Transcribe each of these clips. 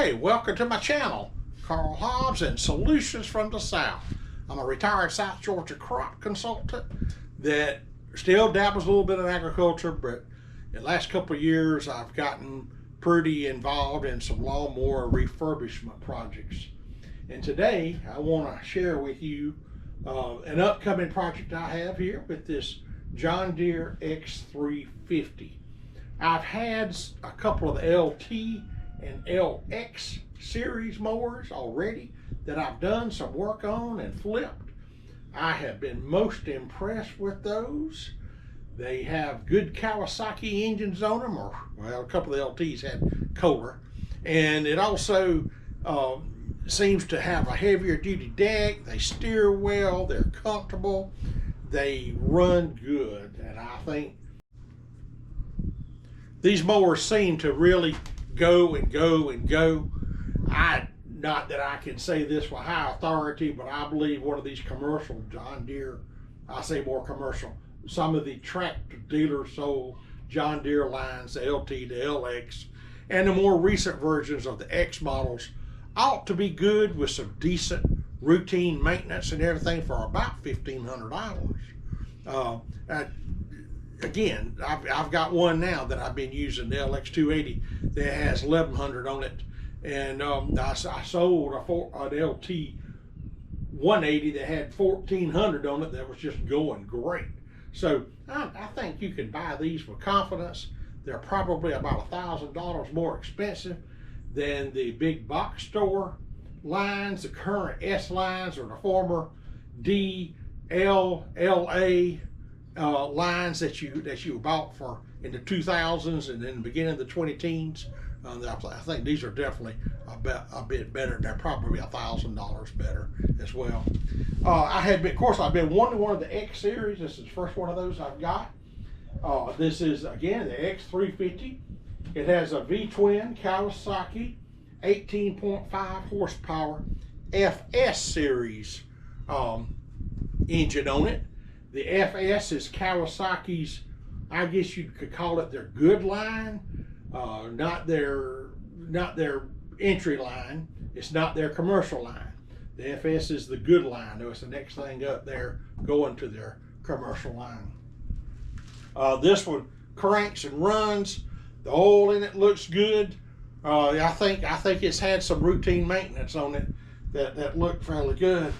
Okay, welcome to my channel, Carl Hobbs and Solutions from the South. I'm a retired South Georgia crop consultant that still dabbles a little bit in agriculture, but in the last couple of years I've gotten pretty involved in some lawnmower refurbishment projects. And today I want to share with you an upcoming project I have here with this John Deere X350. I've had a couple of LT and LX series mowers already that I've done some work on and flipped. I have been most impressed with those. They have good Kawasaki engines on them, or well, a couple of the LTs had Kohler, and it also seems to have a heavier duty deck. They steer well, they're comfortable, they run good, and I think these mowers seem to really go and go and go. Not that I can say this with high authority, but I believe one of these commercial John Deere, I say more commercial, some of the tractor dealer sold John Deere lines, the LT, the LX, and the more recent versions of the X models ought to be good with some decent routine maintenance and everything for about $1,500. Again, I've got one now that I've been using, the LX280, that has 1,100 on it, and I sold an LT 180 that had 1,400 on it that was just going great. So I think you can buy these with confidence. They're probably about $1,000 more expensive than the big box store lines, the current S lines, or the former D, L, LA lines that you bought for in the 2000s and in the beginning of the 2010s. I think these are definitely a bit better. They're probably $1,000 better as well. I've been wanting one of the X series. This is the first one of those I've got. This is again the X350. It has a V-twin Kawasaki 18.5 horsepower FS series engine on it. The FS is Kawasaki's, I guess you could call it their good line, not their entry line. It's not their commercial line. The FS is the good line, though. It's the next thing up there going to their commercial line. This one cranks and runs. The oil in it looks good. I think it's had some routine maintenance on it that looked fairly good.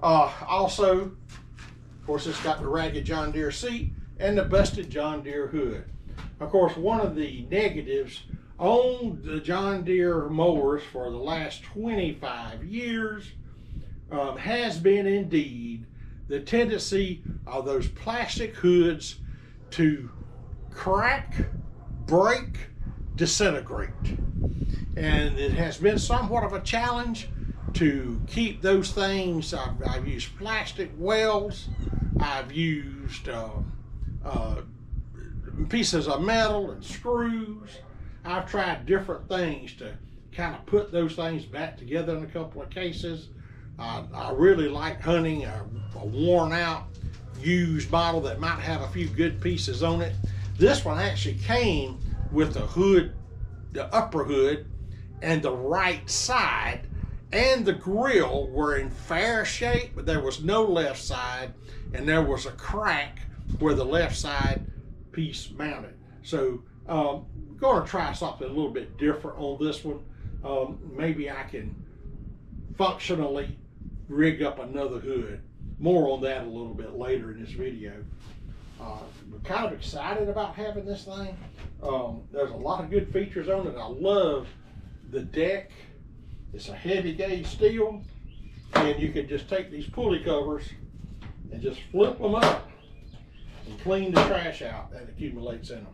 Also, of course, it's got the ragged John Deere seat and the busted John Deere hood. Of course, one of the negatives on the John Deere mowers for the last 25 years has been indeed the tendency of those plastic hoods to crack, break, disintegrate. And it has been somewhat of a challenge to keep those things. I've used plastic welds, I've used pieces of metal and screws. I've tried different things to kind of put those things back together in a couple of cases. I really like hunting a worn out used model that might have a few good pieces on it. This one actually came with the hood, the upper hood, and the right side, and the grill were in fair shape, but there was no left side, and there was a crack where the left side piece mounted. So going to try something a little bit different on this one. Maybe I can functionally rig up another hood. More on that a little bit later in this video. I'm kind of excited about having this thing. There's a lot of good features on it. I love the deck. It's a heavy gauge steel, and you can just take these pulley covers and just flip them up and clean the trash out that accumulates in them.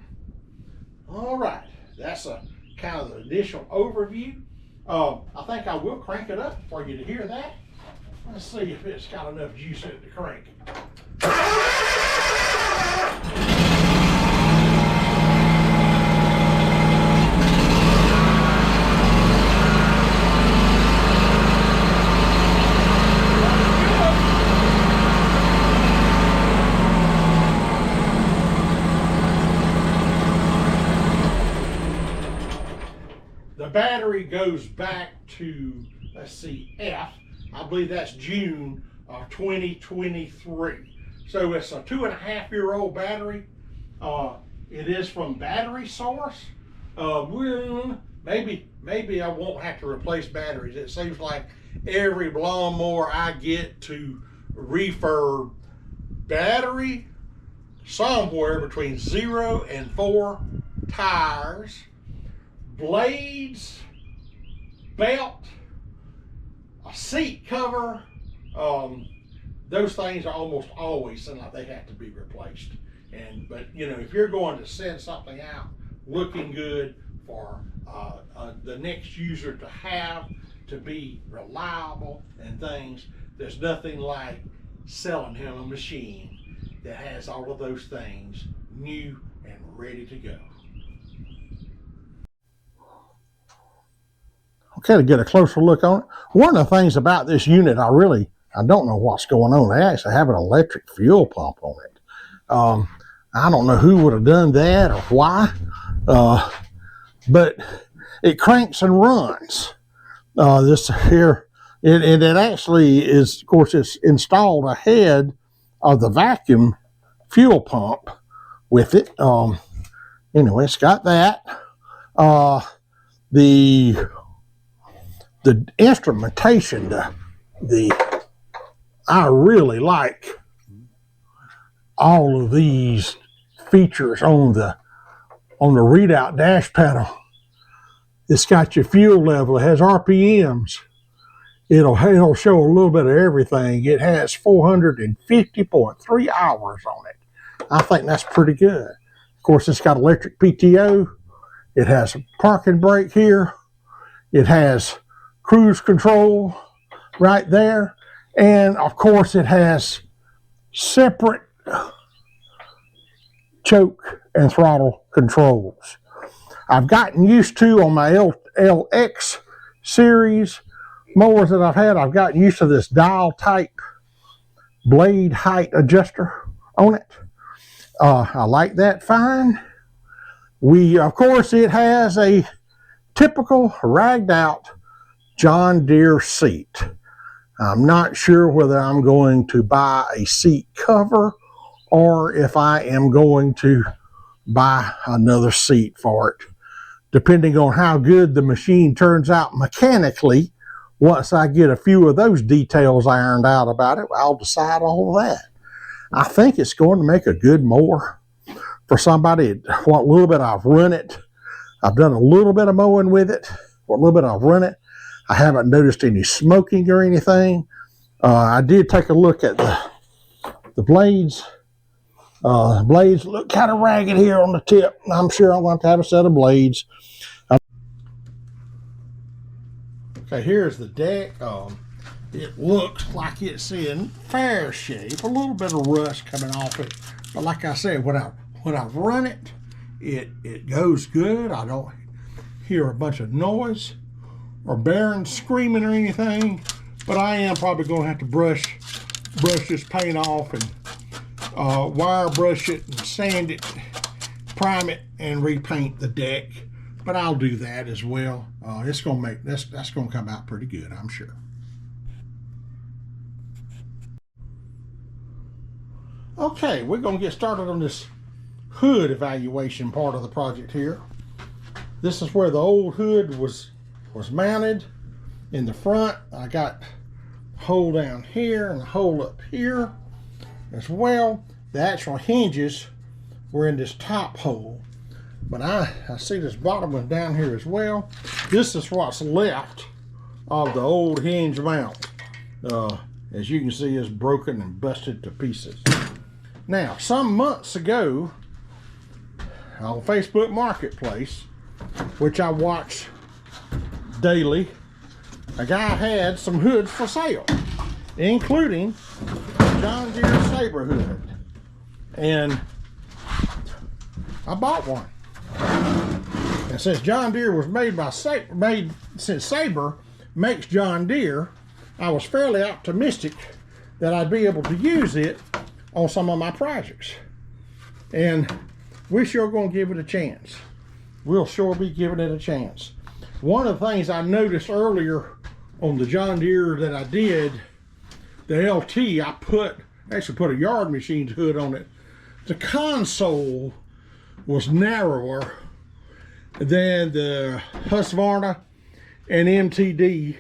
All right, that's a kind of the initial overview. I think I will crank it up for you to hear that. Let's see if it's got enough juice in it to crank. battery goes back to, let's see, I believe that's June of 2023. So it's a 2.5-year-old battery. It is from Battery Source. Well, maybe I won't have to replace batteries. It seems like every lawnmower I get to refurb battery, somewhere between 0 and 4 tires, blades, belt, a seat cover. Those things are almost always seem like they have to be replaced. But you know, if you're going to send something out looking good for the next user to have, to be reliable and things, there's nothing like selling him a machine that has all of those things new and ready to go. Okay, to get a closer look on it, one of the things about this unit, I don't know what's going on. They actually have an electric fuel pump on it. I don't know who would have done that or why, but it cranks and runs. This here, it actually is, of course, it's installed ahead of the vacuum fuel pump with it. Anyway, it's got that. The instrumentation, I really like all of these features on the readout dash panel. It's got your fuel level. It has RPMs. It'll show a little bit of everything. It has 450.3 hours on it. I think that's pretty good. Of course, it's got electric PTO. It has a parking brake here. It has cruise control right there. And of course, it has separate choke and throttle controls. I've gotten used to, on my LX series mowers that I've had, I've gotten used to this dial type blade height adjuster on it. I like that fine. Of course, it has a typical ragged out John Deere seat. I'm not sure whether I'm going to buy a seat cover or if I am going to buy another seat for it, depending on how good the machine turns out mechanically. Once I get a few of those details ironed out about it, I'll decide all of that. I think it's going to make a good mower for somebody. What little bit I've run it, I've done a little bit of mowing with it. What little bit I've run it, I haven't noticed any smoking or anything. I did take a look at the blades. Blades look kind of ragged here on the tip. I'm sure I'll want to have a set of blades. Okay, here's the deck. It looks like it's in fair shape. A little bit of rust coming off it, but like I said, when I've run it, it goes good. I don't hear a bunch of noise or bearings screaming or anything. But I am probably going to have to brush this paint off and wire brush it and sand it, prime it, and repaint the deck. But I'll do that as well. It's going to make that's going to come out pretty good, I'm sure. Okay, we're going to get started on this hood evaluation part of the project here. This is where the old hood was mounted in the front. I got a hole down here and a hole up here as well. The actual hinges were in this top hole, but I see this bottom one down here as well. This is what's left of the old hinge mount. As you can see, it's broken and busted to pieces. Now, some months ago on Facebook Marketplace, which I watch daily, a guy had some hoods for sale, including John Deere Sabre hood, and I bought one. And since John Deere was since Sabre makes John Deere, I was fairly optimistic that I'd be able to use it on some of my projects, and we're sure going to give it a chance. We'll sure be giving it a chance. One of the things I noticed earlier on the John Deere that I did, the LT, I actually put a yard machine's hood on it. The console was narrower than the Husqvarna and MTD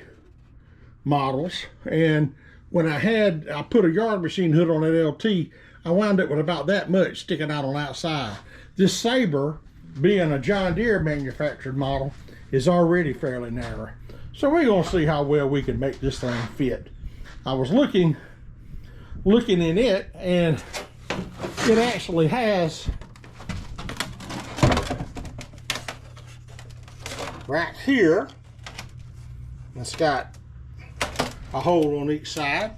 models, and when I put a yard machine hood on that LT, I wound up with about that much sticking out on the outside. This Sabre, being a John Deere manufactured model, is already fairly narrow. So we're gonna see how well we can make this thing fit. I was looking in it, and it actually has right here, it's got a hole on each side.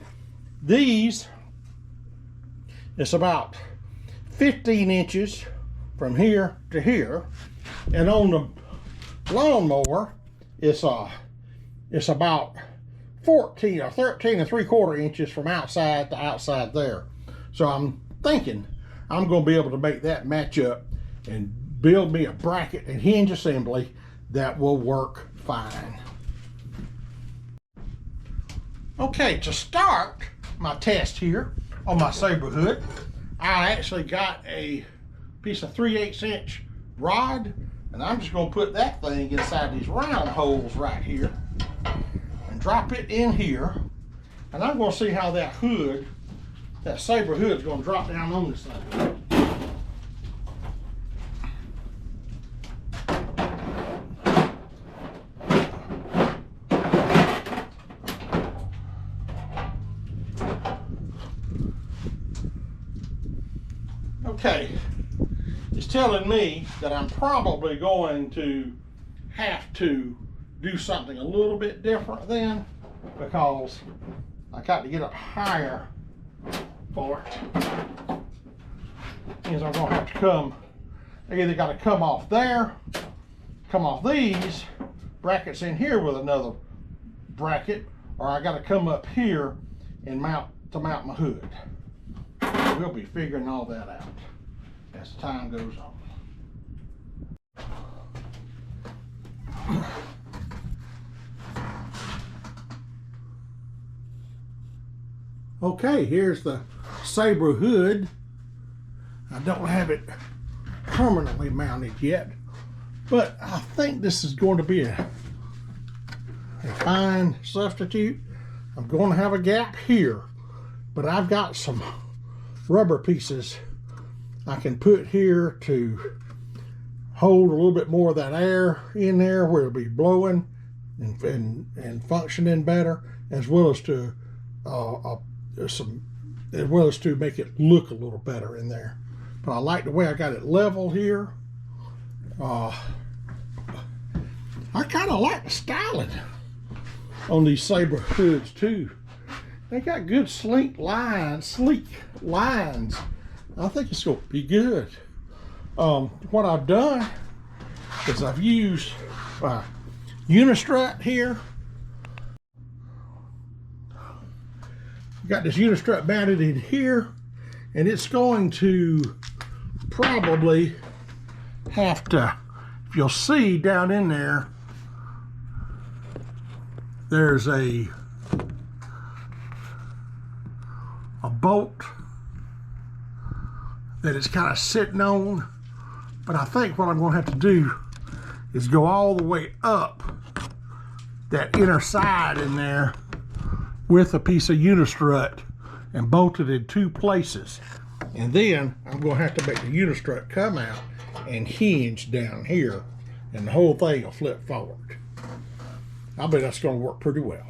These, it's about 15 inches from here to here, and on the lawnmower, it's about 14 or 13 and 3/4 inches from outside to outside there. So I'm thinking I'm going to be able to make that match up and build me a bracket and hinge assembly that will work fine. Okay, to start my test here on my Sabre hood, I actually got a piece of 3/8 inch rod, and I'm just going to put that thing inside these round holes right here and drop it in here, and I'm going to see how that hood, that Sabre hood, is going to drop down on this thing. Okay, it's telling me that I'm probably going to have to do something a little bit different then, because I got to get up higher for it. Means I'm going to have to come, I either got to come off there, come off these brackets in here with another bracket, or I got to come up here and mount my hood. We'll be figuring all that out as time goes on. Okay, here's the Sabre hood. I don't have it permanently mounted yet, but I think this is going to be a fine substitute. I'm going to have a gap here, but I've got some rubber pieces I can put here to hold a little bit more of that air in there where it'll be blowing and functioning better, as well as to make it look a little better in there. But I like the way I got it level here. I kind of like the styling on these Sabre hoods too. They got good sleek lines. I think it's going to be good. What I've done is I've used Unistrut here. Got this Unistrut mounted in here, and it's going to probably have to, if you'll see down in there, there's a bolt that it's kind of sitting on, but I think what I'm going to have to do is go all the way up that inner side in there with a piece of Unistrut and bolt it in two places, and then I'm going to have to make the Unistrut come out and hinge down here, and the whole thing will flip forward. I bet that's going to work pretty well.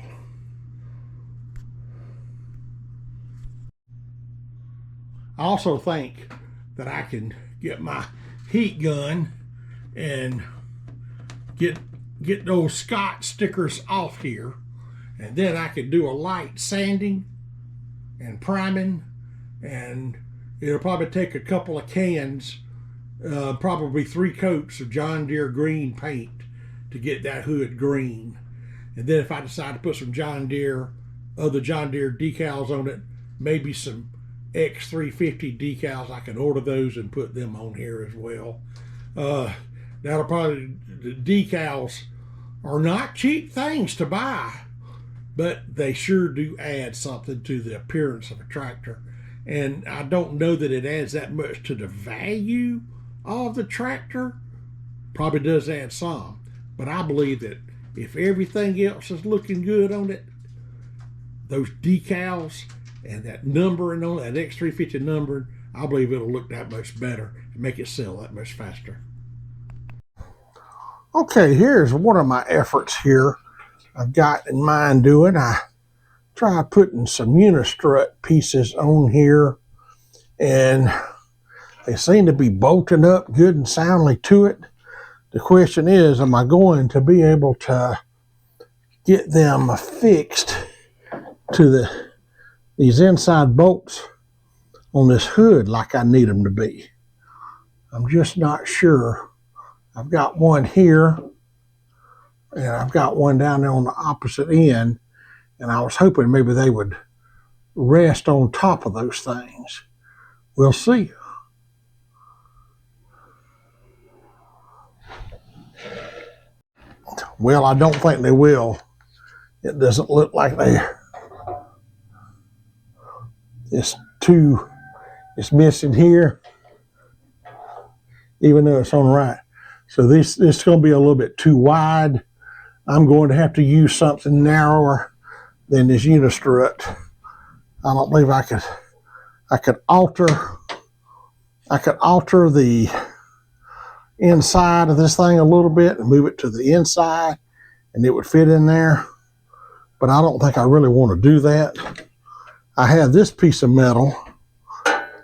I also think that I can get my heat gun and get those Scott stickers off here, and then I could do a light sanding and priming, and it'll probably take a couple of cans, probably 3 coats of John Deere green paint to get that hood green. And then if I decide to put some other John Deere decals on it, maybe some X350 decals, I can order those and put them on here as well. That'll probably, the decals are not cheap things to buy, but they sure do add something to the appearance of a tractor. And I don't know that it adds that much to the value of the tractor. Probably does add some, but I believe that if everything else is looking good on it, those decals and that numbering on that X350 numbering, I believe it'll look that much better and make it sell that much faster. Okay, here's one of my efforts here I've got in mind doing. I tried putting some unistrut pieces on here, and they seem to be bolting up good and soundly to it. The question is, am I going to be able to get them fixed to these inside bolts on this hood like I need them to be? I'm just not sure. I've got one here, and I've got one down there on the opposite end, and I was hoping maybe they would rest on top of those things. We'll see. Well, I don't think they will. It doesn't look like they. It's missing here, even though it's on the right. So this is going to be a little bit too wide. I'm going to have to use something narrower than this unistrut. I don't believe I could alter the inside of this thing a little bit and move it to the inside, and it would fit in there. But I don't think I really want to do that. I have this piece of metal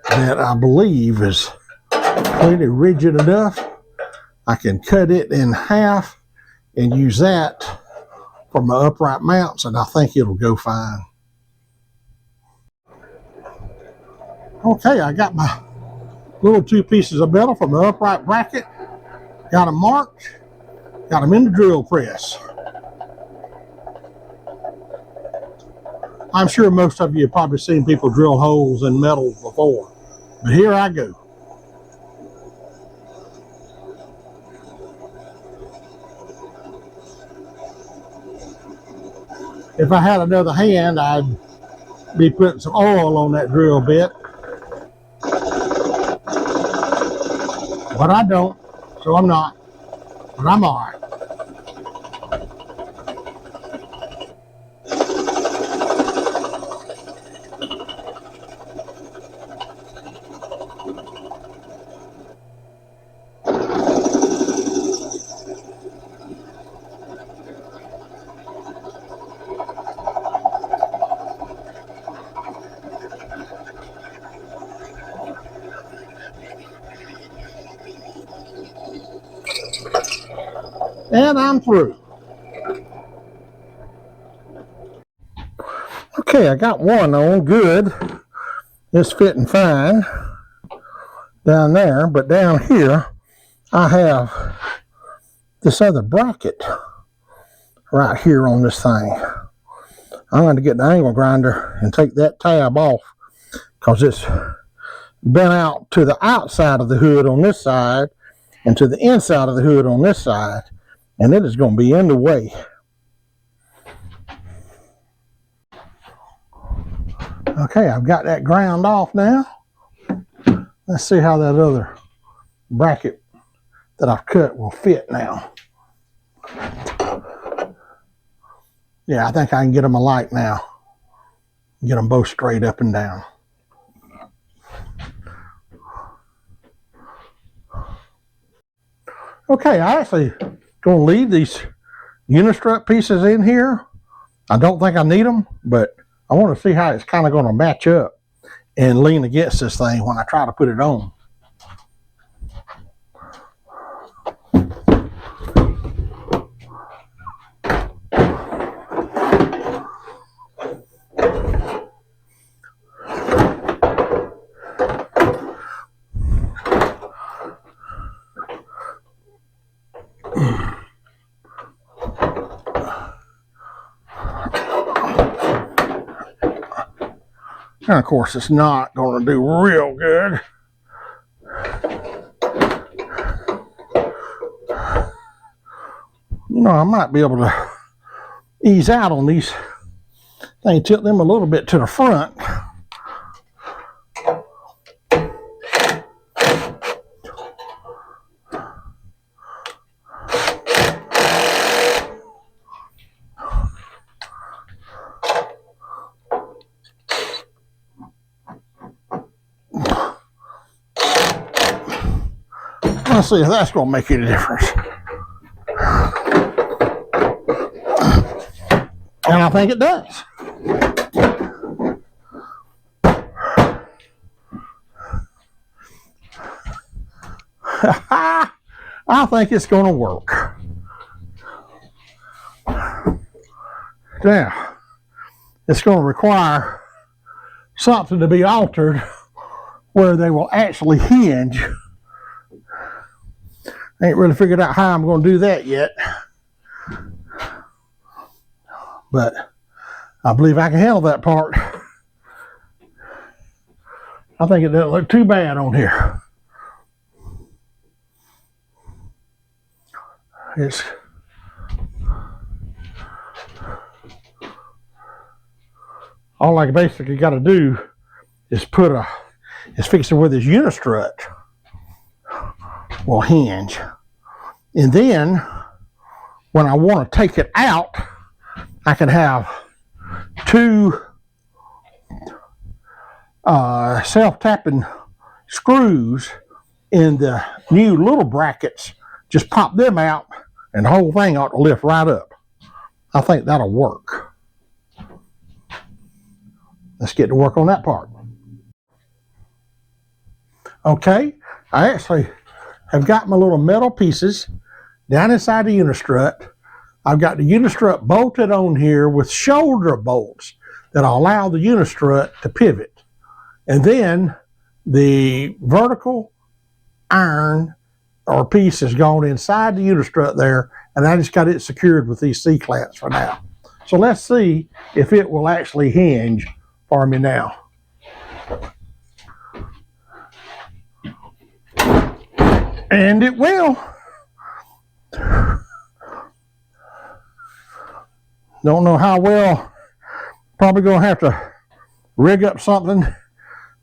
that I believe is plenty rigid enough. I can cut it in half and use that for my upright mounts, and I think it'll go fine. Okay, I got my little 2 pieces of metal from the upright bracket. Got them marked. Got them in the drill press. I'm sure most of you have probably seen people drill holes in metal before, but here I go. If I had another hand, I'd be putting some oil on that drill bit. But I don't, so I'm not. But I'm all right. And I'm through. Okay, I got one on good. It's fitting fine down there, but down here I have this other bracket right here on this thing. I'm going to get the angle grinder and take that tab off because it's bent out to the outside of the hood on this side and to the inside of the hood on this side, and it is going to be in the way. Okay, I've got that ground off now. Let's see how that other bracket that I've cut will fit now. Yeah, I think I can get them alike now. Get them both straight up and down. Okay, I actually going to leave these unistrut pieces in here. I don't think I need them, but I want to see how it's kind of going to match up and lean against this thing when I try to put it on. And of course, it's not going to do real good. You know, I might be able to ease out on these things, tilt them a little bit to the front. Let's see if that's going to make any difference. And I think it does. I think it's going to work. Now, it's going to require something to be altered where they will actually hinge. I ain't really figured out how I'm going to do that yet. But I believe I can handle that part. I think it doesn't look too bad on here. It's all I basically got to do is fix it where this unistrut will hinge. And then when I want to take it out, I can have two self-tapping screws in the new little brackets. Just pop them out and the whole thing ought to lift right up. I think that'll work. Let's get to work on that part. Okay, I actually have got my little metal pieces down inside the unistrut. I've got the unistrut bolted on here with shoulder bolts that allow the unistrut to pivot. And then the vertical iron or piece has gone inside the unistrut there, and I just got it secured with these C-clamps for now. So let's see if it will actually hinge for me now. And it will. Don't know how well. Probably going to have to rig up something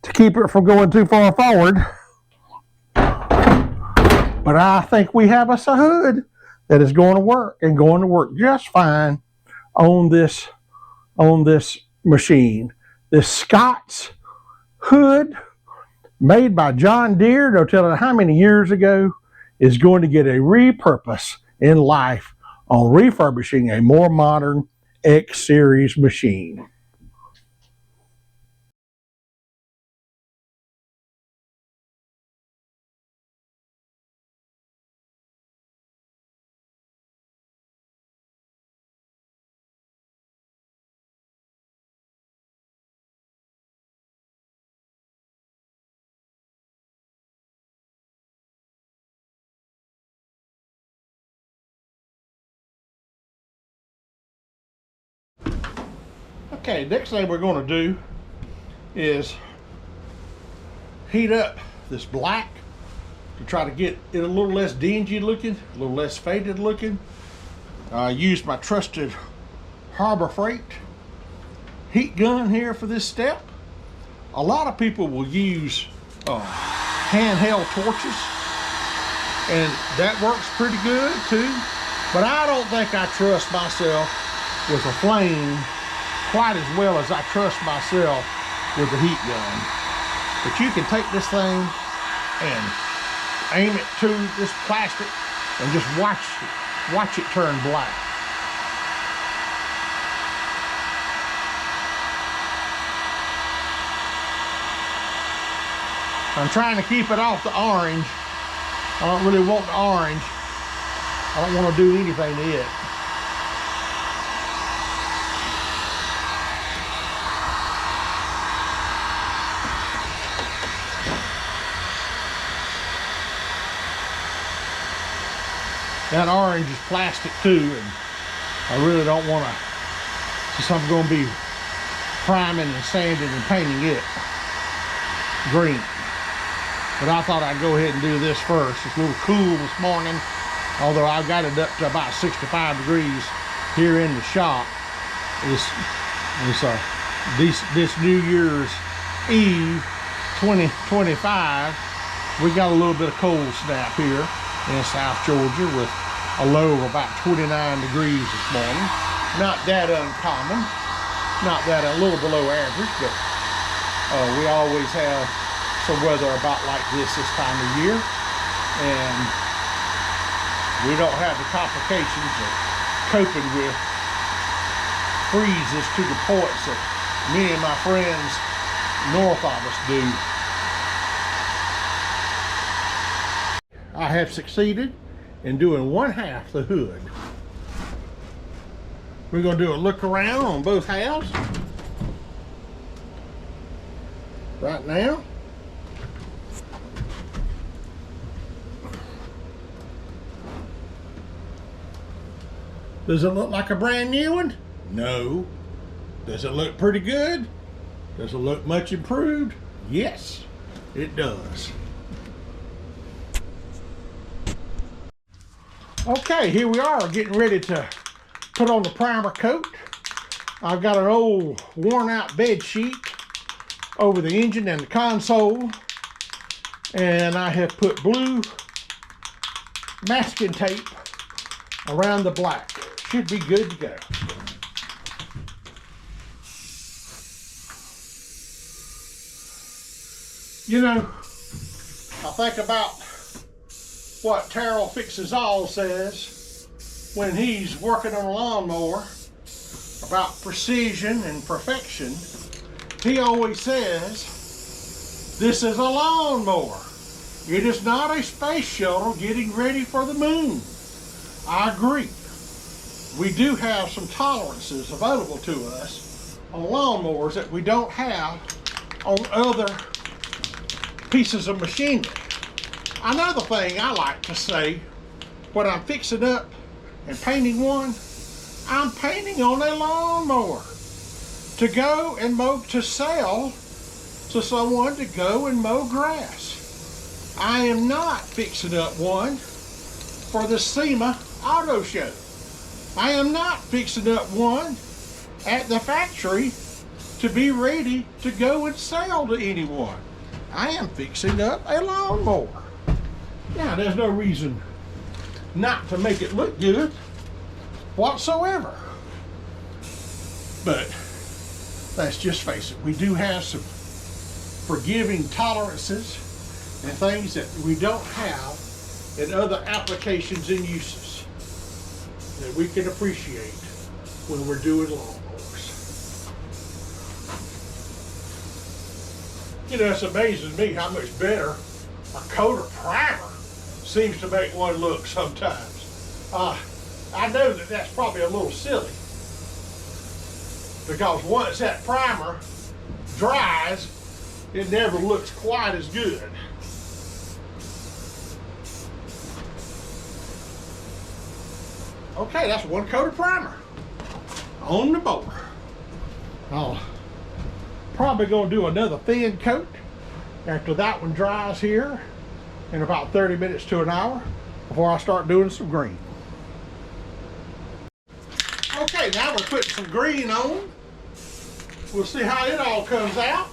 to keep it from going too far forward. But I think we have us a hood that is going to work and going to work just fine on this machine. This Scott's hood made by John Deere, no telling how many years ago, is going to get a repurpose in life on refurbishing a more modern X series machine. Okay, next thing we're going to do is heat up this black to try to get it a little less dingy looking, a little less faded looking. I used my trusted Harbor Freight heat gun here for this step. A lot of people will use handheld torches, and that works pretty good too. But I don't think I trust myself with a flame quite as well as I trust myself with the heat gun. But you can take this thing and aim it to this plastic and just watch it turn black. I'm trying to keep it off the orange. I don't really want the orange. I don't want to do anything to it. That orange is plastic too, and I really don't want to, since I'm going to be priming and sanding and painting it green. But I thought I'd go ahead and do this first. It's a little cool this morning. although I've got it up to about 65 degrees here in the shop. This New Year's Eve 2025, we got a little bit of cold snap here in South Georgia with a low of about 29 degrees this morning. Not that uncommon, not that a little below average, but we always have some weather about like this time of year, and we don't have the complications of coping with freezes to the points that many of my friends north of us do. I have succeeded in doing one half the hood. We're going to do a look around on both halves right now. Does it look like a brand new one? No. Does it look pretty good? Does it look much improved? Yes, it does. Okay, here we are getting ready to put on the primer coat. I've got an old worn out bed sheet over the engine and the console, and I have put blue masking tape around the black. Should be good to go. You know, I think about what Terrell Fixes All says when he's working on a lawnmower about precision and perfection. He always says, this is a lawnmower. It is not a space shuttle getting ready for the moon. I agree. We do have some tolerances available to us on lawnmowers that we don't have on other pieces of machinery. Another thing I like to say when I'm fixing up and painting one, I'm painting on a lawnmower to go and mow, to sell to someone to go and mow grass. I am not fixing up one for the SEMA auto show. I am not fixing up one at the factory to be ready to go and sell to anyone. I am fixing up a lawnmower. Now, there's no reason not to make it look good whatsoever. But let's just face it, we do have some forgiving tolerances and things that we don't have in other applications and uses that we can appreciate when we're doing lawnmowers. You know, it's amazing to me how much better a coat of primer seems to make one look sometimes. I know that that's probably a little silly, because once that primer dries, it never looks quite as good. Okay, that's one coat of primer on the mower. I'll probably gonna do another thin coat after that one dries here in about 30 minutes to an hour before I start doing some green. Okay, now we're putting some green on. We'll see how it all comes out.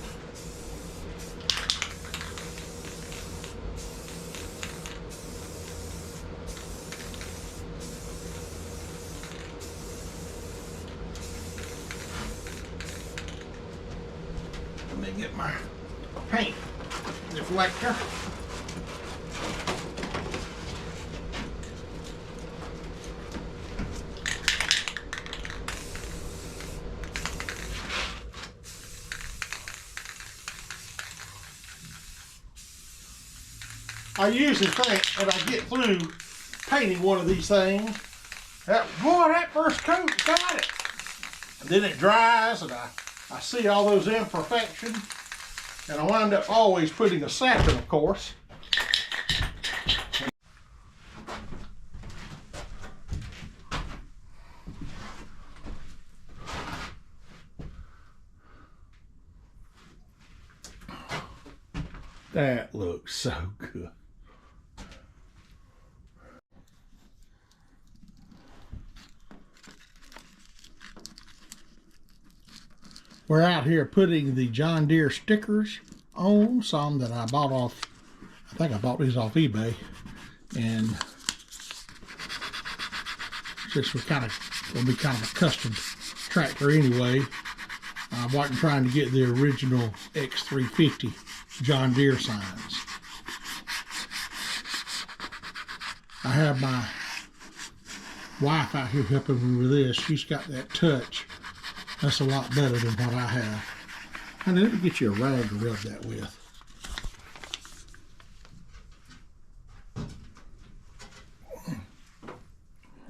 Let me get my paint deflector. I usually think when I get through painting one of these things, that first coat got it. And then it dries and I see all those imperfections, and I wind up always putting a second, of course. That looks so good. We're out here putting the John Deere stickers on, some that I bought off, I think I bought these off eBay. And since we're will be kind of a custom tractor anyway, I wasn't trying to get the original X350 John Deere signs. I have my wife out here helping me with this. She's got that touch. That's a lot better than what I have. Honey, let me get you a rag to rub that with.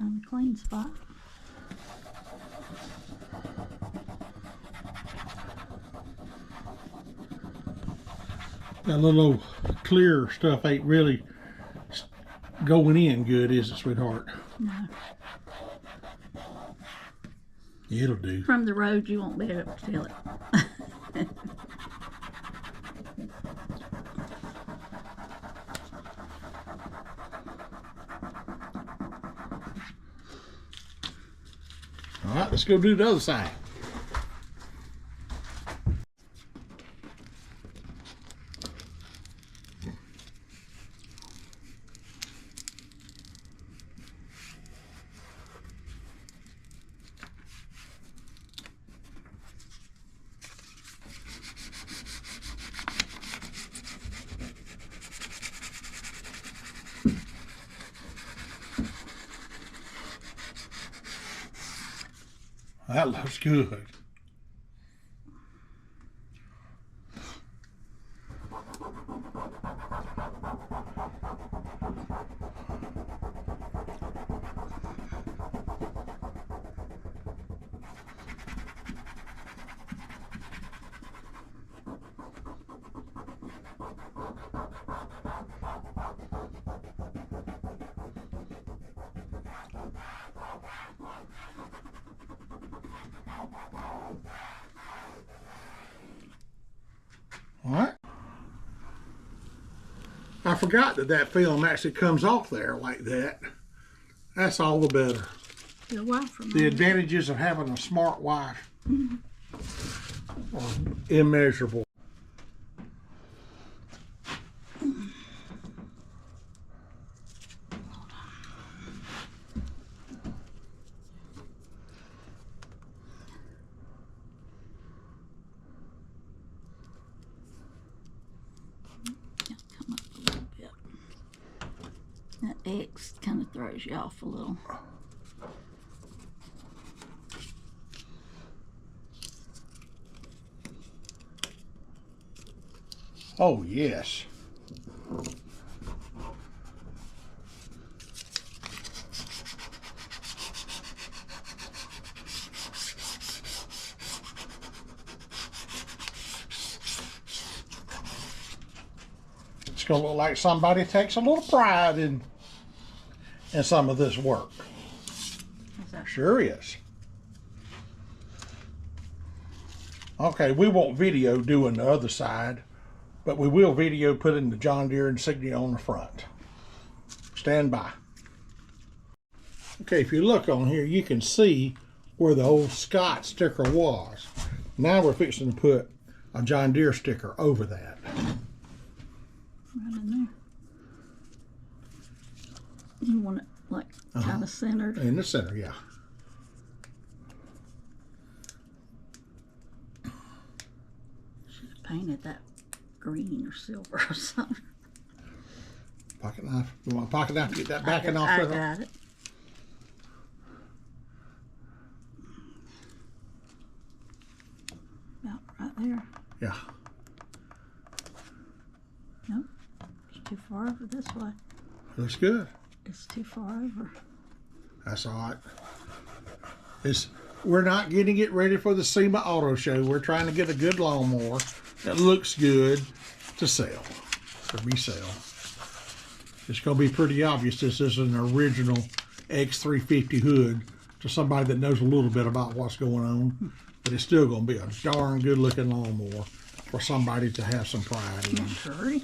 On a clean spot. That little clear stuff ain't really going in good, is it, sweetheart? No. It'll do. From the road, you won't be able to tell it. All right, let's go do the other side. That looks good. All right. I forgot that film actually comes off there like that. That's all the better. Your wife reminds The me. advantages of having a smart wife are immeasurable. Come up a little bit. That X kind of throws you off a little. Oh, yes. It's going to look like somebody takes a little pride in some of this work. Is that Sure is. Okay, we won't video doing the other side, but we will video putting the John Deere insignia on the front. Stand by. Okay, if you look on here, you can see where the old Scott sticker was. Now we're fixing to put a John Deere sticker over that. right in there? You want it like kind of centered. In the center, yeah. Should have painted that green or silver or something. Pocket knife. You want a pocket knife to get that backing off I there? got it. About right there. Yeah. Nope. It's too far over this way. Looks good. It's too far over. That's all right. We're not getting it ready for the SEMA Auto Show. We're trying to get a good lawnmower that looks good to sell, to resell. It's going to be pretty obvious this is an original X350 hood to somebody that knows a little bit about what's going on. But it's still going to be a darn good looking lawnmower for somebody to have some pride in. Hurry.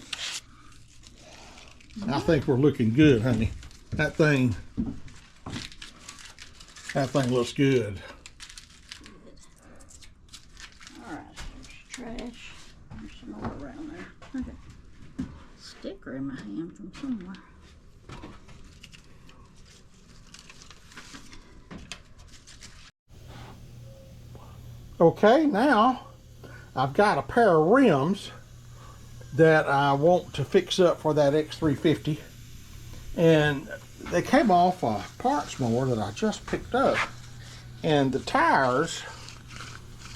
I think we're looking good, honey. That thing looks good. All trash. There's some more around there. Okay. Sticker in my hand from somewhere. Okay, now I've got a pair of rims that I want to fix up for that X350, and they came off a parts mower that I just picked up, and the tires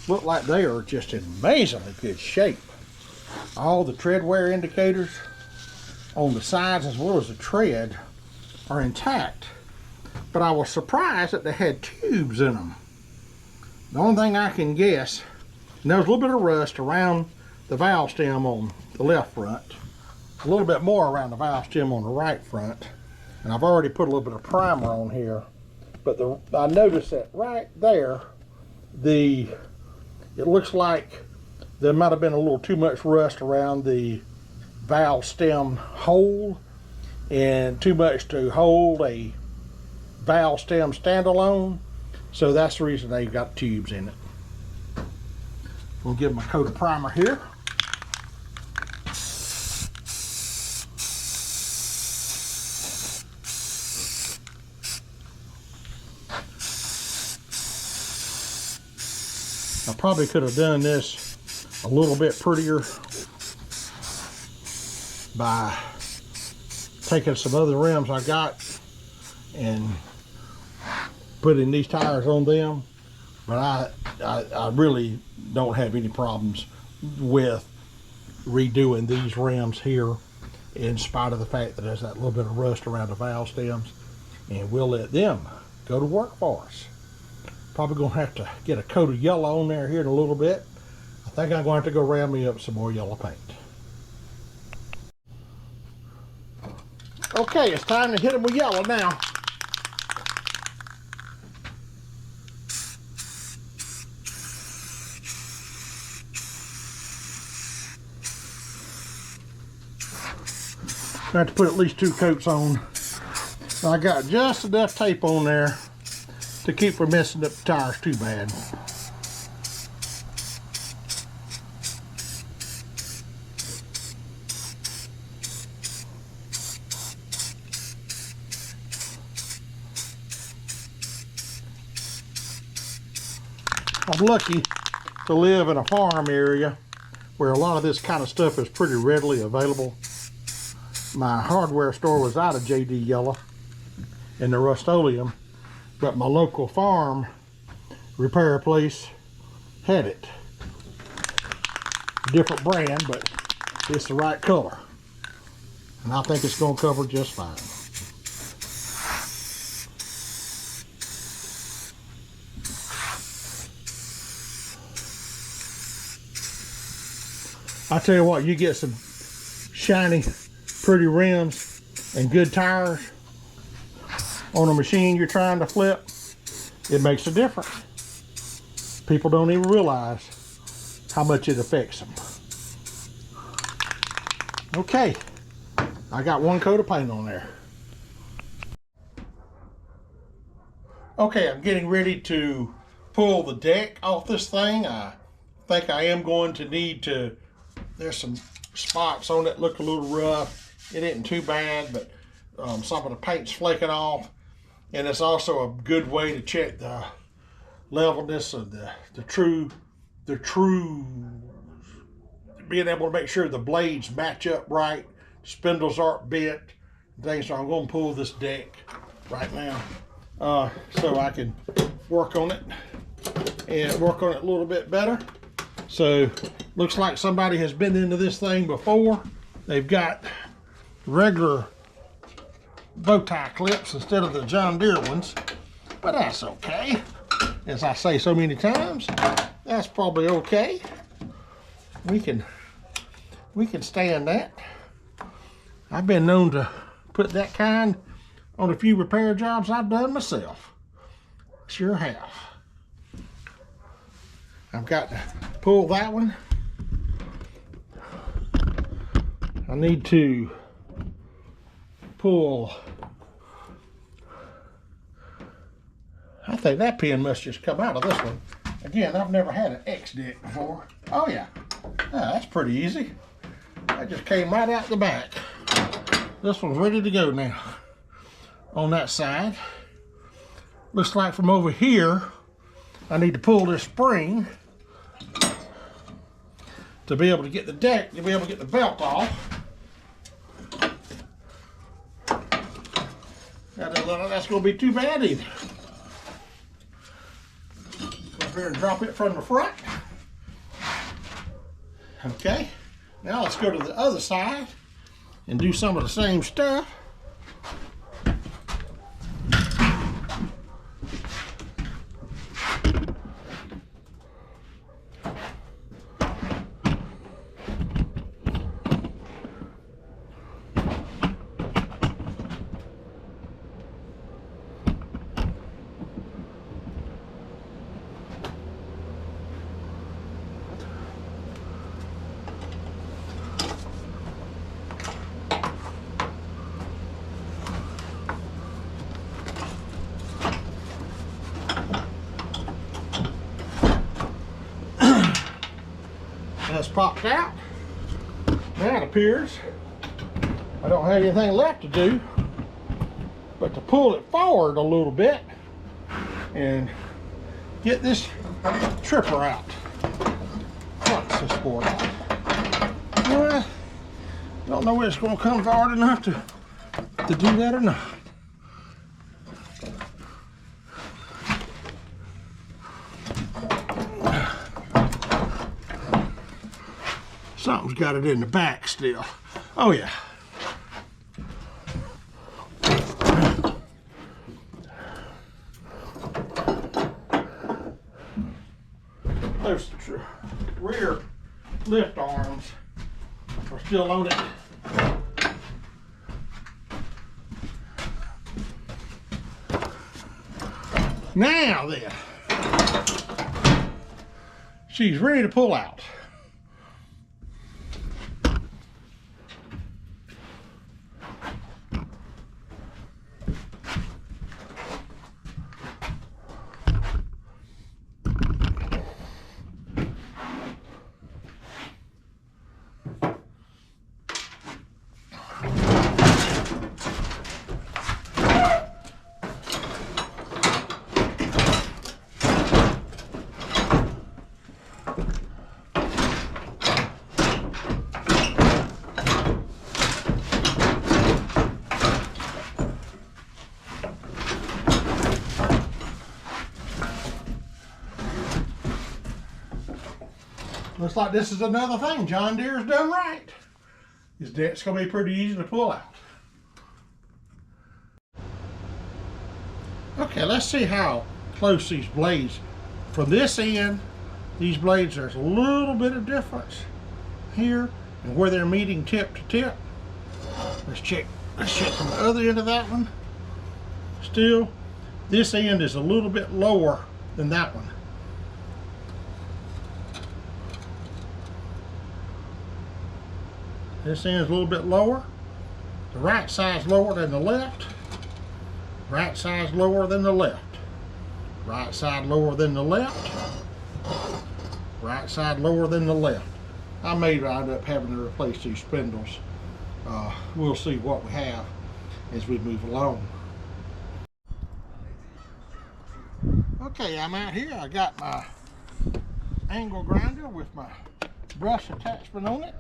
look like they are just in amazingly good shape. All the tread wear indicators on the sides as well as the tread are intact, but I was surprised that they had tubes in them. The only thing I can guess, and there was a little bit of rust around the valve stem on the left front, a little bit more around the valve stem on the right front, and I've already put a little bit of primer on here, but I noticed that right there, it looks like there might have been a little too much rust around the valve stem hole, and too much to hold a valve stem standalone. So that's the reason they've got tubes in it. We'll give them a coat of primer here. I probably could have done this a little bit prettier by taking some other rims I got and putting these tires on them, but I really don't have any problems with redoing these rims here, in spite of the fact that there's that little bit of rust around the valve stems, and we'll let them go to work for us. Probably gonna have to get a coat of yellow on there here in a little bit. I think I'm going to have to go round me up some more yellow paint. Okay, it's time to hit them with yellow now. I have to put at least 2 coats on. I got just enough tape on there to keep from messing up the tires too bad. I'm lucky to live in a farm area where a lot of this kind of stuff is pretty readily available. My hardware store was out of JD Yellow and the Rust-Oleum, but my local farm repair place had it. Different brand, but it's the right color. And I think it's going to cover just fine. I tell you what, you get some shiny, pretty rims and good tires on a machine you're trying to flip, it makes a difference. People don't even realize how much it affects them. Okay, I got 1 coat of paint on there. Okay, I'm getting ready to pull the deck off this thing. I think I am going to need to, there's some spots on it look a little rough. It isn't too bad, but some of the paint's flaking off. And it's also a good way to check the levelness of the true, being able to make sure the blades match up right, spindles aren't bent, things. So I'm going to pull this deck right now so I can work on it and work on it a little bit better. So looks like somebody has been into this thing before. They've got regular bow tie clips instead of the John Deere ones, but that's okay. As I say so many times, that's probably okay. We can stand that. I've been known to put that kind on a few repair jobs I've done myself. Sure have. I've got to pull that one. I need to pull, I think that pin must just come out of this one. Again, I've never had an X deck before. Oh yeah, That's pretty easy. That just came right out the back. This one's ready to go now. On that side. Looks like from over here, I need to pull this spring to be able to get the deck, to be able to get the belt off. That doesn't look like that's going to be too bad either. Go up here and drop it from the front. Okay, now let's go to the other side and do some of the same stuff. That's popped out. Now it appears I don't have anything left to do but to pull it forward a little bit and get this tripper out. What's this board out? Well, don't know whether it's going to come hard enough to do that or not. Something's got it in the back still. Oh yeah. Those rear lift arms are still on it. Now then, she's ready to pull out. Looks like this is another thing John Deere's done right. This deck's going to be pretty easy to pull out. Okay, let's see how close these blades. From this end, these blades, there's a little bit of difference here and where they're meeting tip to tip. Let's check from the other end of that one. Still, this end is a little bit lower than that one. This end is a little bit lower. The right side's lower than the left. Right side's lower than the left. Right side lower than the left. Right side lower than the left. I may end up having to replace these spindles. We'll see what we have as we move along. Okay, I'm out here. I got my angle grinder with my brush attachment on it.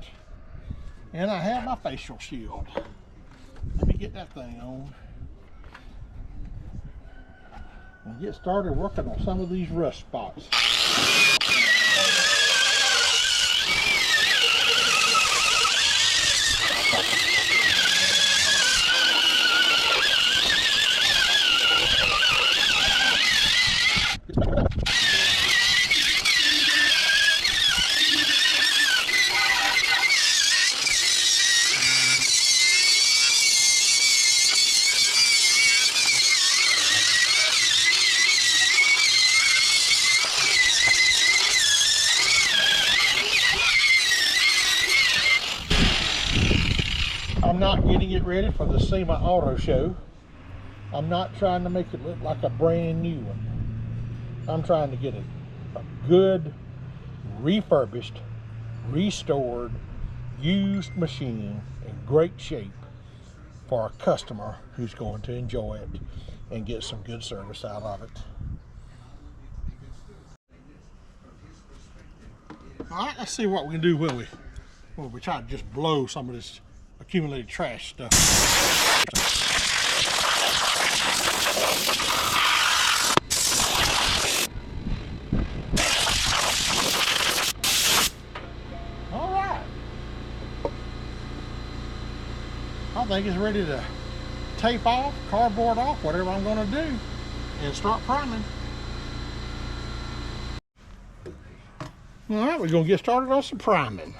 And I have my facial shield. Let me get that thing on. And get started working on some of these rust spots. I'm not getting it ready for the SEMA Auto Show. I'm not trying to make it look like a brand new one. I'm trying to get a good, refurbished, restored, used machine in great shape for a customer who's going to enjoy it and get some good service out of it. All right, let's see what we can do when we try to just blow some of this accumulated trash stuff. All right, I think it's ready to tape off, cardboard off, whatever I'm going to do, and start priming. All right, we're going to get started on some priming.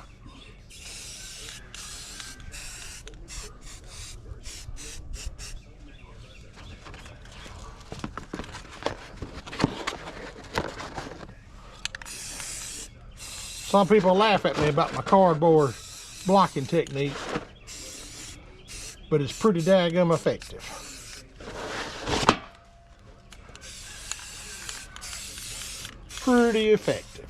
Some people laugh at me about my cardboard blocking technique, but it's pretty daggum effective. Pretty effective.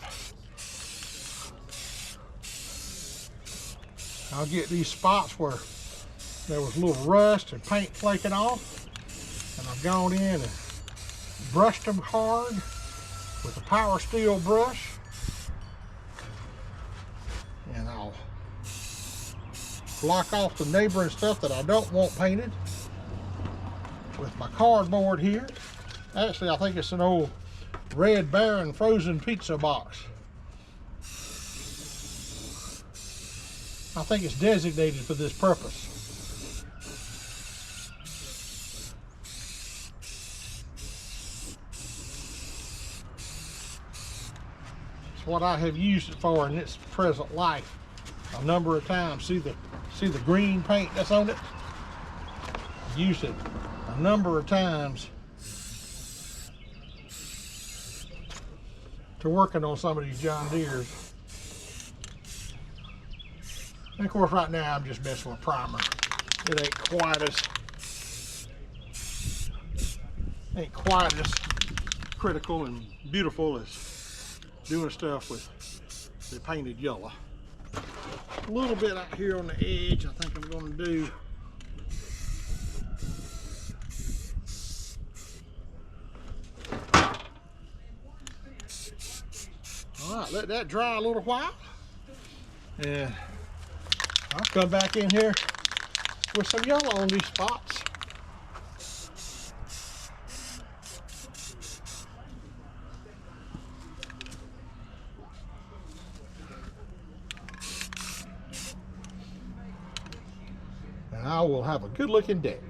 I'll get these spots where there was a little rust and paint flaking off, and I've gone in and brushed them hard with a power steel brush, and I'll block off the neighboring stuff that I don't want painted with my cardboard here. Actually, I think it's an old Red Baron frozen pizza box. I think it's designated for this purpose. It's what I have used it for in its present life a number of times. See the green paint that's on it? I've used it a number of times to working on some of these John Deeres. And of course, right now I'm just messing with primer. It ain't quite as critical and beautiful as doing stuff with the painted yellow. A little bit out here on the edge, I think I'm going to do. All right, let that dry a little while, and I'll come back in here with some yellow on these spots. And I will have a good looking deck.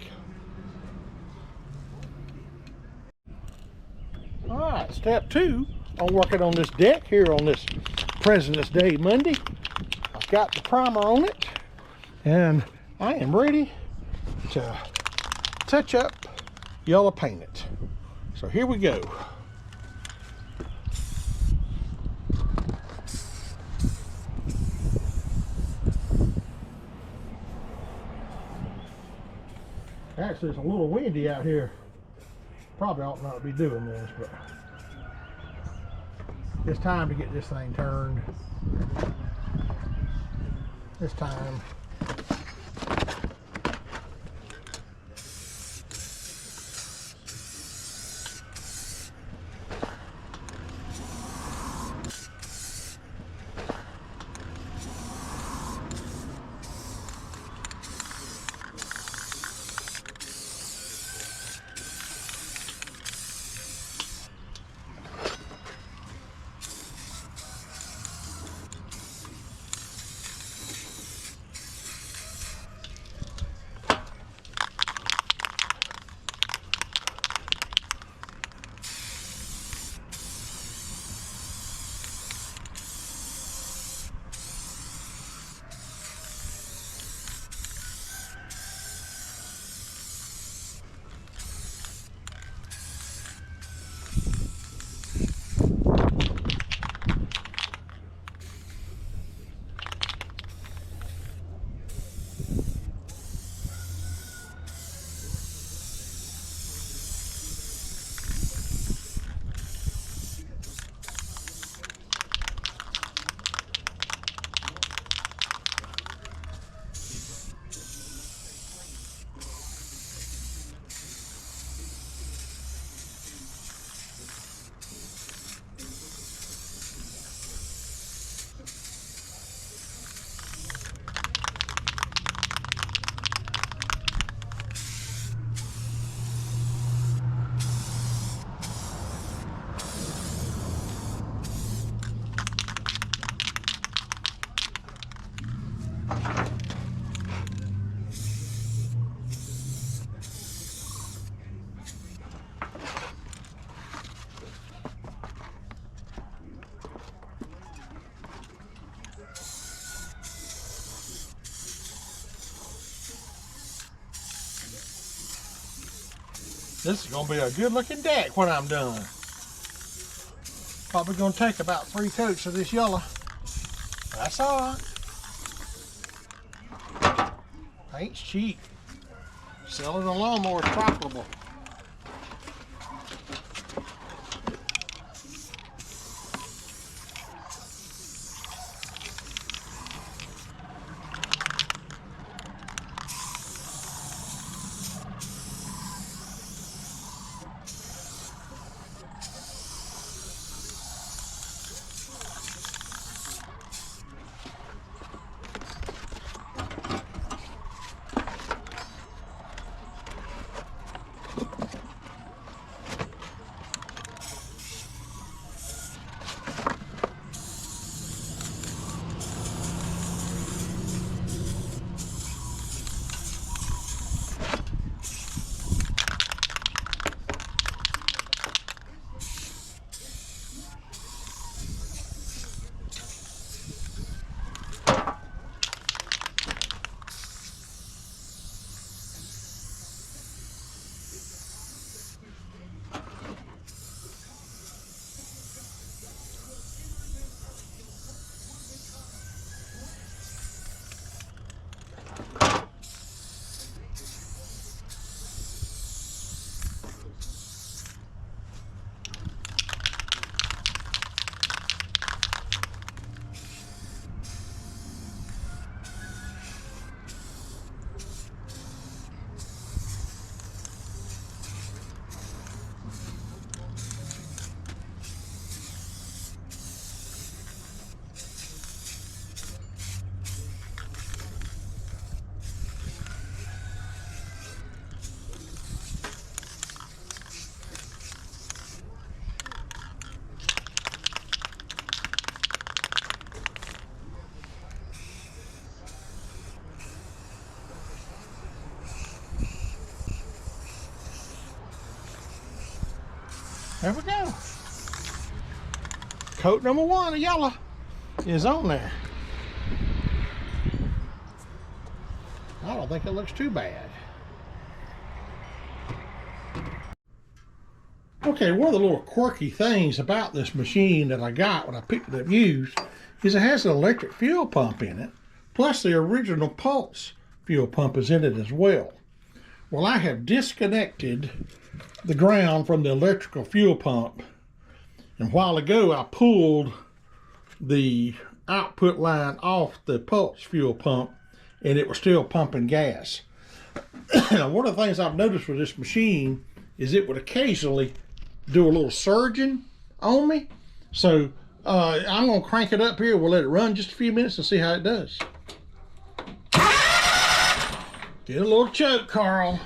All right, step 2 on working on this deck here on this President's Day Monday. I've got the primer on it, and I am ready to touch up, yellow paint it. So here we go. Actually, it's a little windy out here. Probably ought not to be doing this, but it's time to get this thing turned. It's time. This is gonna be a good looking deck when I'm done. Probably gonna take about 3 coats of this yellow. That's all right. Paint's cheap. Selling a lawnmower is profitable. There we go. Coat number 1 of yellow is on there. I don't think it looks too bad. Okay, one of the little quirky things about this machine that I got when I picked it up used is it has an electric fuel pump in it, plus the original Pulse fuel pump is in it as well. Well, I have disconnected the ground from the electrical fuel pump, and a while ago I pulled the output line off the Pulse fuel pump and it was still pumping gas. One of the things I've noticed with this machine is it would occasionally do a little surging on me, so I'm going to crank it up here. We'll let it run just a few minutes and see how it does. Get a little choke, Carl.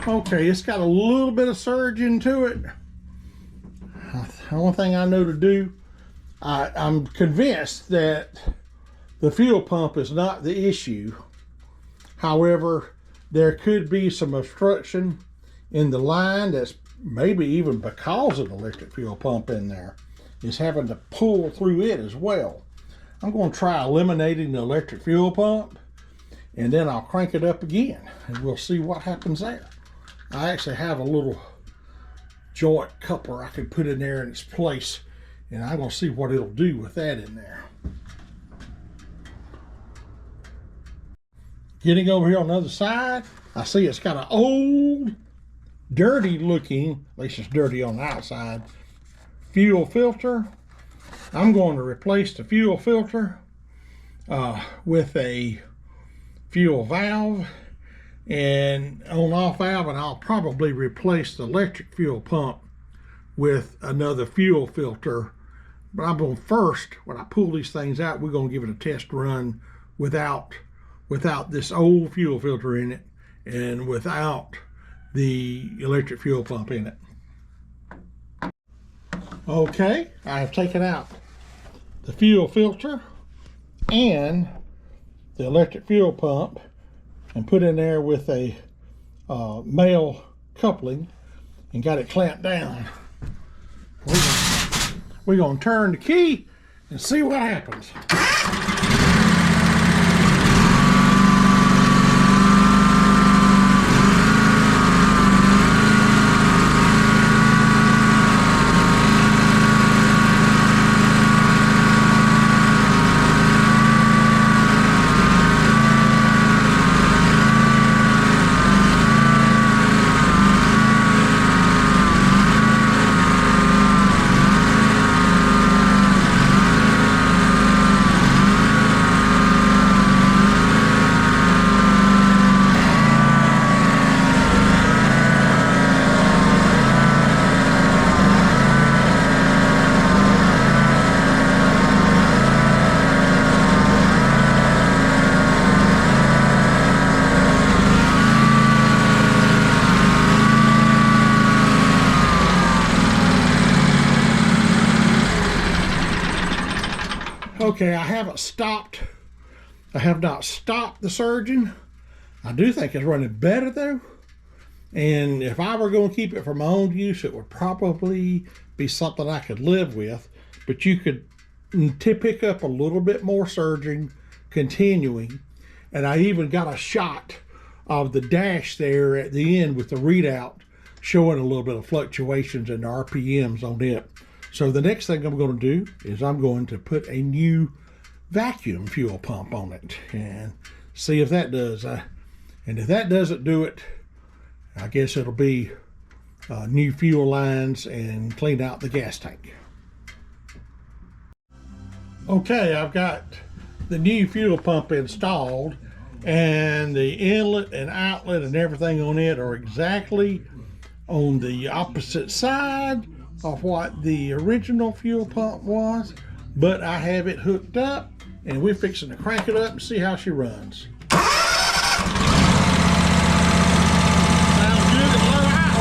Okay, it's got a little bit of surge into it. The only thing I know to do, I'm convinced that the fuel pump is not the issue. However, there could be some obstruction in the line that's maybe even because of the electric fuel pump in there is having to pull through it as well. I'm going to try eliminating the electric fuel pump and then I'll crank it up again and we'll see what happens there. I actually have a little joint coupler I can put in there in its place, and I'm going to see what it'll do with that in there. Getting over here on the other side, I see it's got an old, dirty looking, at least it's dirty on the outside, fuel filter. I'm going to replace the fuel filter with a fuel valve and on-off valve, and I'll probably replace the electric fuel pump with another fuel filter. But I'm going to first, when I pull these things out, we're going to give it a test run without this old fuel filter in it and without the electric fuel pump in it. Okay, I have taken out the fuel filter and the electric fuel pump and put in there with a male coupling and got it clamped down. We're going to turn the key and see what happens. Okay, I have not stopped the surging. I do think it's running better though. And if I were going to keep it for my own use, it would probably be something I could live with. But you could pick up a little bit more surging, continuing. And I even got a shot of the dash there at the end with the readout showing a little bit of fluctuations in the RPMs on it. So the next thing I'm going to do is I'm going to put a new vacuum fuel pump on it and see if that does. And if that doesn't do it, I guess it'll be new fuel lines and clean out the gas tank. Okay, I've got the new fuel pump installed, and the inlet and outlet and everything on it are exactly on the opposite side of what the original fuel pump was, but I have it hooked up and we're fixing to crank it up and see how she runs. Sounds good at low idle.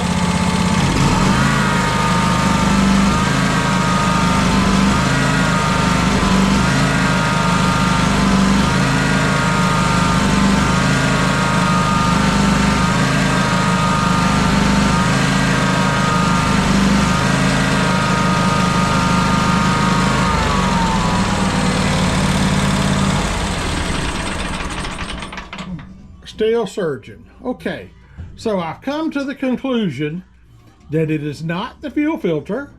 Still surging. Okay, so I've come to the conclusion that it is not the fuel filter,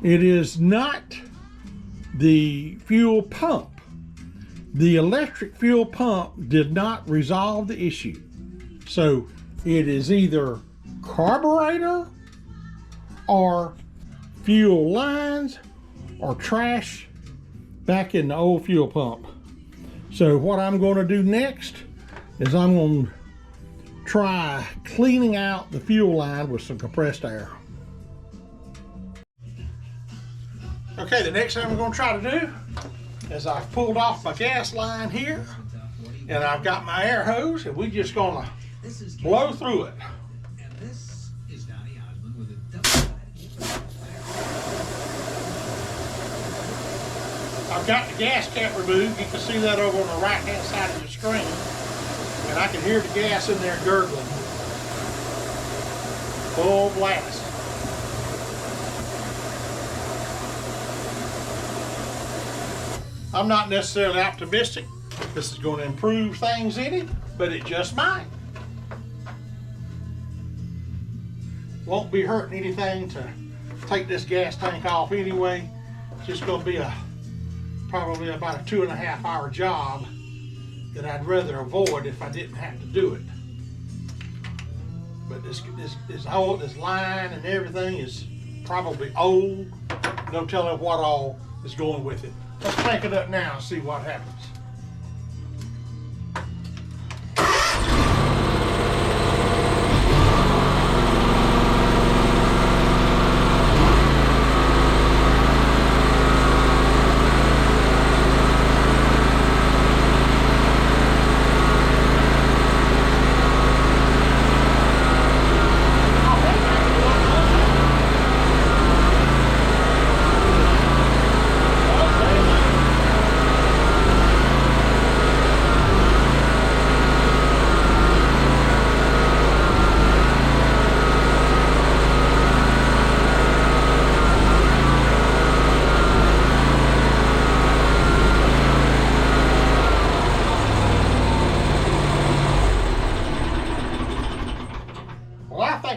it is not the fuel pump. The electric fuel pump did not resolve the issue. So it is either carburetor or fuel lines or trash back in the old fuel pump. So what I'm going to do next is I'm going to try cleaning out the fuel line with some compressed air. Okay, the next thing we're going to try to do is I've pulled off my gas line here and I've got my air hose, and we're just going to blow through it. I've got the gas cap removed. You can see that over on the right hand side of the screen. And I can hear the gas in there gurgling. Full blast. I'm not necessarily optimistic this is going to improve things in it, but it just might. Won't be hurting anything to take this gas tank off anyway. It's just gonna be probably about a 2.5 hour job that I'd rather avoid if I didn't have to do it. But this line and everything is probably old. No telling what all is going with it. Let's crank it up now and see what happens.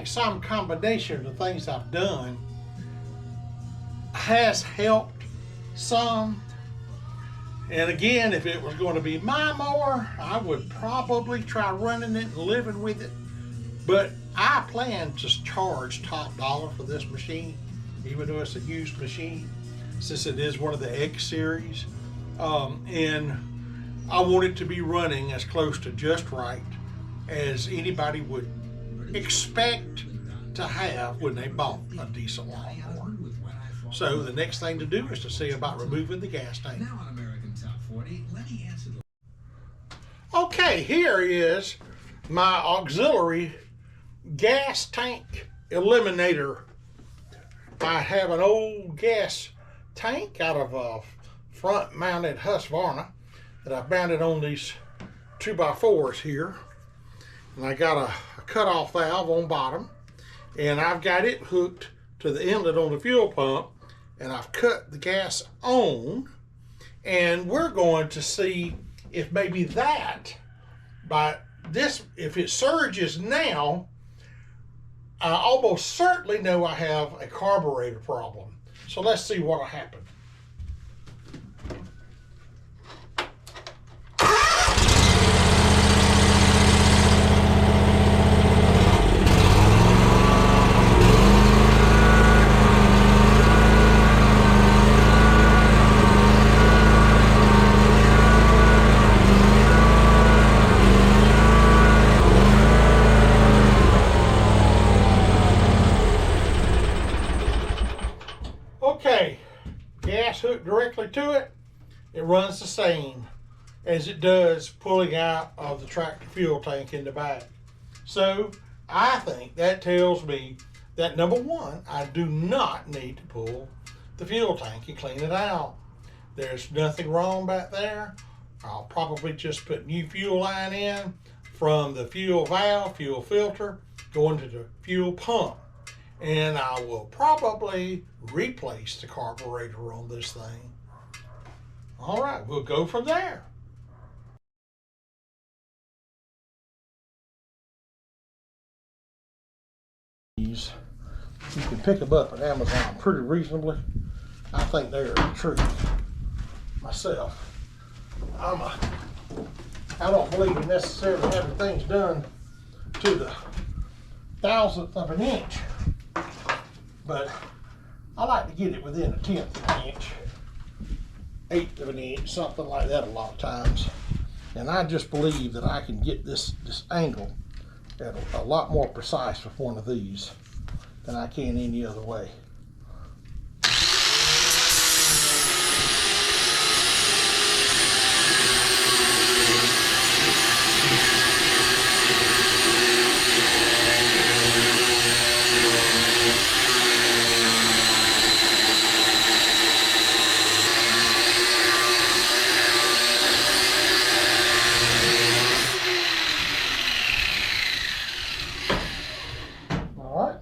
Some combination of the things I've done has helped some. And again, if it was going to be my mower, I would probably try running it and living with it. But I plan to charge top dollar for this machine, even though it's a used machine, since it is one of the X series. And I want it to be running as close to just right as anybody would expect to have when they bought a decent lawnmower. So the next thing to do is to see about removing the gas tank. Okay, here is my auxiliary gas tank eliminator. I have an old gas tank out of a front mounted Husqvarna that I mounted on these 2x4s here. And I got a cutoff valve on bottom, and I've got it hooked to the inlet on the fuel pump, and I've cut the gas on, and we're going to see if maybe that, if it surges now, I almost certainly know I have a carburetor problem. So let's see what'll happen. Okay, gas hooked directly to it. It runs the same as it does pulling out of the tractor fuel tank in the back. So I think that tells me that number one, I do not need to pull the fuel tank and clean it out. There's nothing wrong back there. I'll probably just put new fuel line in from the fuel valve, fuel filter, going to the fuel pump. And I will probably replace the carburetor on this thing. All right, we'll go from there. You can pick them up at Amazon pretty reasonably. I think they're the truth myself. I don't believe in necessarily having things done to the 1,000th of an inch. But I like to get it within a 1/10 of an inch, 1/8 of an inch, something like that a lot of times. And I just believe that I can get this angle at a lot more precise with one of these than I can any other way.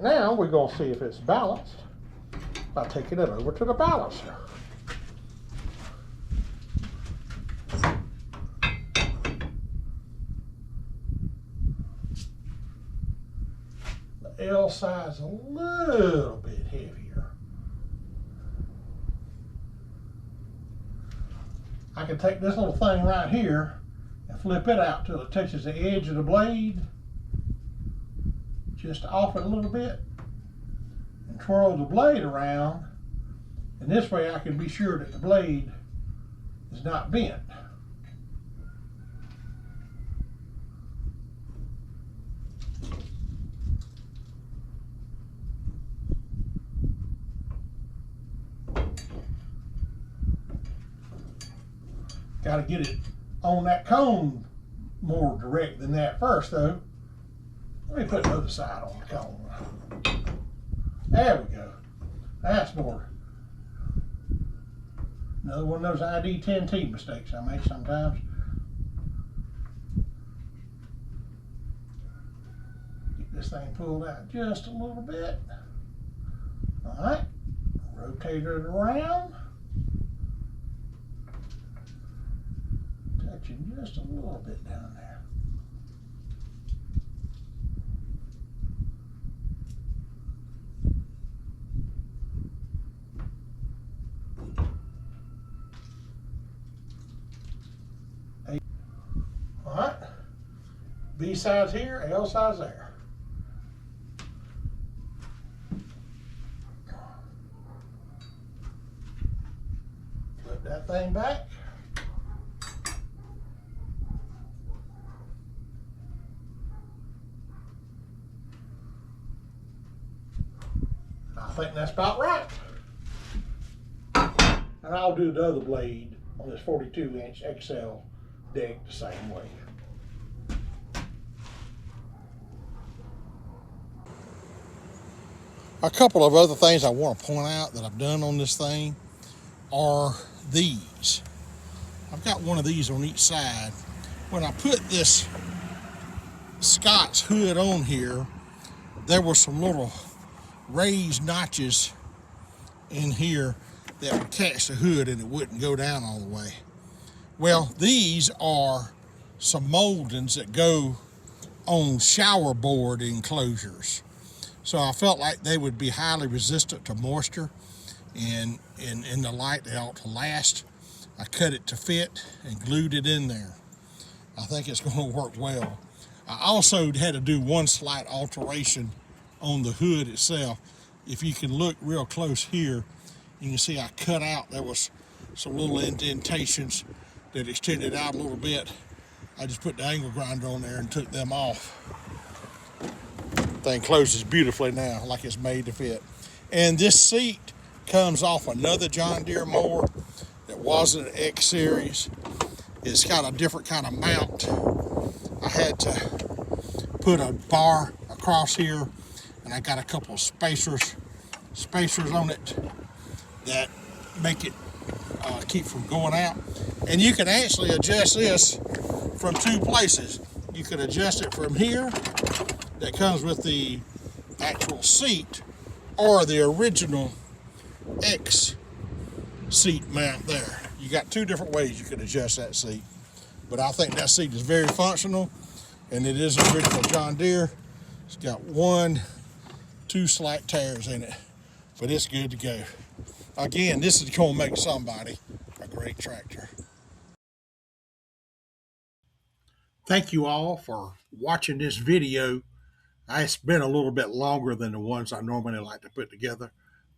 Now we're going to see if it's balanced by taking it over to the balancer. The L size a little bit heavier. I can take this little thing right here and flip it out till it touches the edge of the blade, just off it a little bit, and twirl the blade around, and this way I can be sure that the blade is not bent. Got to get it on that cone more direct than that first, though. Let me put the other side on the cone. There we go. That's more. Another one of those ID 10T mistakes I make sometimes. Get this thing pulled out just a little bit. All right. Rotate it around. Touching just a little bit down there. All right. B size here, L size there. Flip that thing back. I think that's about right. And I'll do the other blade on this 42-inch XL deck the same way. A couple of other things I want to point out that I've done on this thing are these. I've got one of these on each side. When I put this Scott's hood on here, there were some little raised notches in here that would catch the hood and it wouldn't go down all the way. Well, these are some moldings that go on shower board enclosures. So I felt like they would be highly resistant to moisture, and in the light they ought to last. I cut it to fit and glued it in there. I think it's going to work well. I also had to do one slight alteration on the hood itself. If you can look real close here, you can see I cut out, there was some little indentations that extended out a little bit. I just put the angle grinder on there and took them off. Thing closes beautifully now, like it's made to fit. And this seat comes off another John Deere mower that wasn't an X series. It's got a different kind of mount. I had to put a bar across here, and I got a couple of spacers on it that make it keep from going out. And you can actually adjust this from two places. You can adjust it from here, that comes with the actual seat, or the original X seat mount there. You got two different ways you can adjust that seat. But I think that seat is very functional, and it is original John Deere. It's got two slight tears in it, but it's good to go. Again, this is going to make somebody a great tractor. Thank you all for watching this video. It's been a little bit longer than the ones I normally like to put together,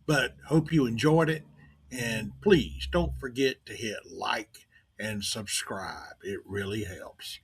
but hope you enjoyed it. And please don't forget to hit like and subscribe. It really helps.